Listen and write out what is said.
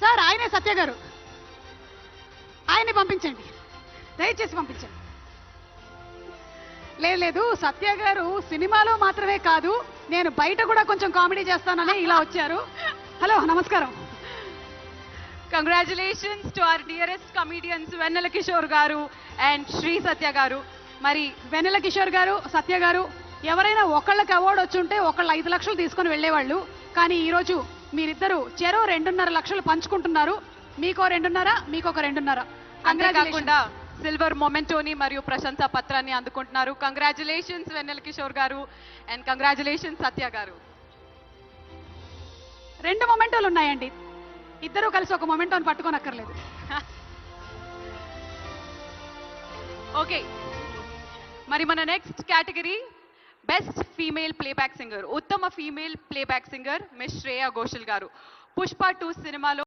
Sir ఆయనే సత్య గారు, ఆయన్ని పంపించండి, దయచేసి పంపించండి. లేదు సత్య గారు సినిమాలో మాత్రమే కాదు, నేను బయట కూడా కొంచెం కామెడీ చేస్తానని ఇలా వచ్చారు. హలో, నమస్కారం. Congratulations to our dearest comedians Vennela Kishore గారు అండ్ శ్రీ సత్య గారు. మరి వెన్నెల కిషోర్ గారు, సత్య గారు ఎవరైనా ఒకళ్ళకి అవార్డు వచ్చుంటే ఒకళ్ళు 5 లక్షలు తీసుకొని వెళ్ళేవాళ్ళు. కానీ ఈరోజు మీరిద్దరు చెరో 2.5 లక్షలు పంచుకుంటున్నారు. మీకో 2.5, మీకొక 2.5. అంతేకాకుండా సిల్వర్ మొమెంటోని మరియు ప్రశంసా పత్రాన్ని అందుకుంటున్నారు. కంగ్రాచులేషన్స్ వెన్నెల కిషోర్ గారు అండ్ కంగ్రాచులేషన్స్ సత్య గారు. 2 మొమెంటోలు ఉన్నాయండి, ఇద్దరు కలిసి ఒక మొమెంటోని పట్టుకోనక్కర్లేదు. ఓకే, మరి మన next category best female playback singer. ఉత్తమ female playback singer miss Shreya Ghoshal గారు. పుష్ప 2 సినిమాలో